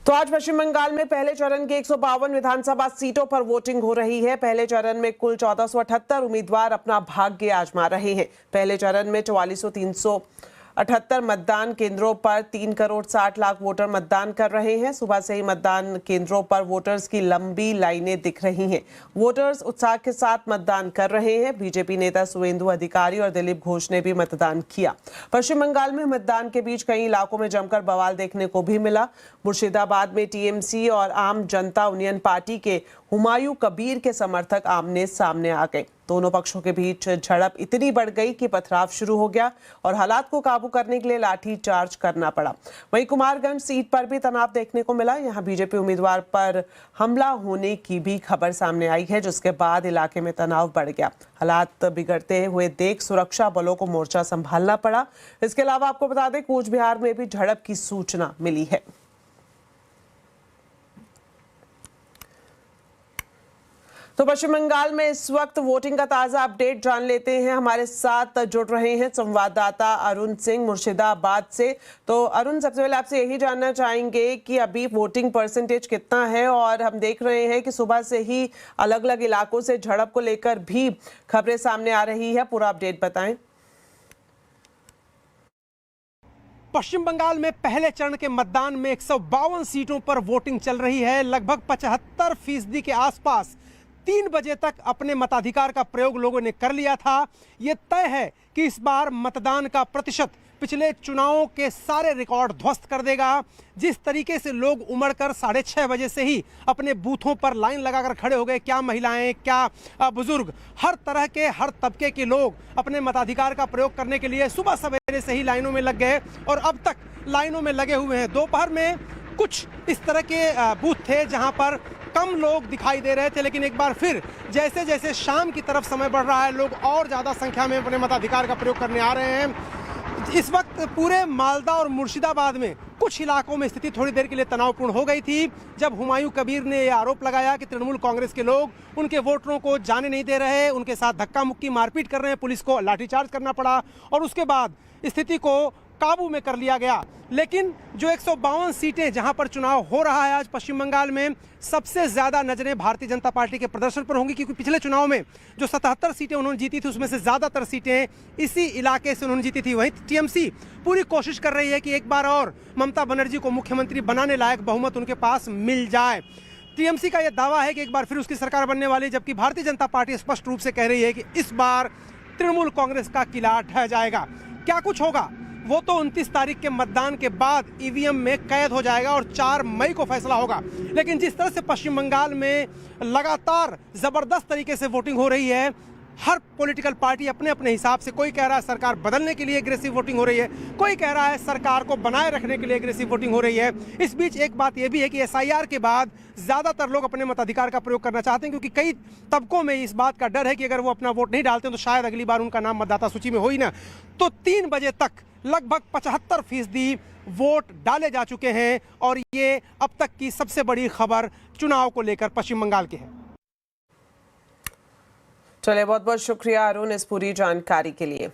तो आज पश्चिम बंगाल में पहले चरण के 152 विधानसभा सीटों पर वोटिंग हो रही है। पहले चरण में कुल 1478 उम्मीदवार अपना भाग्य आजमा रहे हैं। पहले चरण में 44,378 मतदान केंद्रों पर 3,60,00,000 वोटर मतदान कर रहे हैं। सुबह से ही मतदान केंद्रों पर वोटर्स की लंबी लाइनें दिख रही हैं। वोटर्स उत्साह के साथ मतदान कर रहे हैं। बीजेपी नेता सुवेंदु अधिकारी और दिलीप घोष ने भी मतदान किया। पश्चिम बंगाल में मतदान के बीच कई इलाकों में जमकर बवाल देखने को भी मिला। मुर्शिदाबाद में टीएमसी और आम जनता यूनियन पार्टी के हुमायूं कबीर के समर्थक आमने सामने आ गए। दोनों पक्षों के बीच झड़प इतनी बढ़ गई कि पथराव शुरू हो गया और हालात को काबू करने के लिए लाठी चार्ज करना पड़ा। वहीं कुमारगंज सीट पर भी तनाव देखने को मिला। यहां बीजेपी उम्मीदवार पर हमला होने की भी खबर सामने आई है, जिसके बाद इलाके में तनाव बढ़ गया। हालात बिगड़ते हुए देख सुरक्षा बलों को मोर्चा संभालना पड़ा। इसके अलावा आपको बता दें, कूच बिहार में भी झड़प की सूचना मिली है। तो पश्चिम बंगाल में इस वक्त वोटिंग का ताजा अपडेट जान लेते हैं। हमारे साथ जुड़ रहे हैं संवाददाता अरुण सिंह मुर्शिदाबाद से। तो अरुण, सबसे पहले आपसे यही जानना चाहेंगे कि अभी वोटिंग परसेंटेज कितना है, और हम देख रहे हैं कि सुबह से ही अलग अलग इलाकों से झड़प को लेकर भी खबरें सामने आ रही है। पूरा अपडेट बताएं। पश्चिम बंगाल में पहले चरण के मतदान में 152 सीटों पर वोटिंग चल रही है। लगभग 75% के आसपास 3 बजे तक अपने मताधिकार का प्रयोग लोगों ने कर लिया था। ये तय है कि इस बार मतदान का प्रतिशत पिछले चुनावों के सारे रिकॉर्ड ध्वस्त कर देगा। जिस तरीके से लोग उमड़कर 6:30 बजे से ही अपने बूथों पर लाइन लगाकर खड़े हो गए, क्या महिलाएं, क्या बुजुर्ग, हर तरह के, हर तबके के लोग अपने मताधिकार का प्रयोग करने के लिए सुबह सवेरे से ही लाइनों में लग गए और अब तक लाइनों में लगे हुए हैं। दोपहर में कुछ इस तरह के बूथ थे जहां पर कम लोग दिखाई दे रहे थे, लेकिन एक बार फिर जैसे जैसे शाम की तरफ समय बढ़ रहा है, लोग और ज़्यादा संख्या में अपने मताधिकार का प्रयोग करने आ रहे हैं। इस वक्त पूरे मालदा और मुर्शिदाबाद में कुछ इलाकों में स्थिति थोड़ी देर के लिए तनावपूर्ण हो गई थी, जब हुमायूं कबीर ने यह आरोप लगाया कि तृणमूल कांग्रेस के लोग उनके वोटरों को जाने नहीं दे रहे, उनके साथ धक्का मुक्की मारपीट कर रहे हैं, पुलिस को लाठीचार्ज करना पड़ा और उसके बाद स्थिति को काबू में कर लिया गया। लेकिन जो 152 सीटें जहां पर चुनाव हो रहा है आज पश्चिम बंगाल में, सबसे ज्यादा नजरें भारतीय जनता पार्टी के प्रदर्शन पर होंगी, क्योंकि पिछले चुनाव में जो 77 सीटें उन्होंने जीती थी उसमें से ज्यादातर सीटें इसी इलाके से उन्होंने जीती थी। वहीं टीएमसी पूरी कोशिश कर रही है कि एक बार और ममता बनर्जी को मुख्यमंत्री बनाने लायक बहुमत उनके पास मिल जाए। टीएमसी का यह दावा है कि एक बार फिर उसकी सरकार बनने वाली, जबकि भारतीय जनता पार्टी स्पष्ट रूप से कह रही है कि इस बार तृणमूल कांग्रेस का किला ढह जाएगा। क्या कुछ होगा वो तो 29 तारीख के मतदान के बाद ईवीएम में कैद हो जाएगा और 4 मई को फैसला होगा। लेकिन जिस तरह से पश्चिम बंगाल में लगातार जबरदस्त तरीके से वोटिंग हो रही है, हर पॉलिटिकल पार्टी अपने अपने हिसाब से, कोई कह रहा है सरकार बदलने के लिए एग्रेसिव वोटिंग हो रही है, कोई कह रहा है सरकार को बनाए रखने के लिए एग्रेसिव वोटिंग हो रही है। इस बीच एक बात यह भी है कि एसआईआर के बाद ज़्यादातर लोग अपने मताधिकार का प्रयोग करना चाहते हैं, क्योंकि कई तबकों में इस बात का डर है कि अगर वो अपना वोट नहीं डालते तो शायद अगली बार उनका नाम मतदाता सूची में हो ही ना। तो 3 बजे तक लगभग 75% वोट डाले जा चुके हैं और ये अब तक की सबसे बड़ी खबर चुनाव को लेकर पश्चिम बंगाल की है। चलिए, बहुत बहुत शुक्रिया अरुण इस पूरी जानकारी के लिए।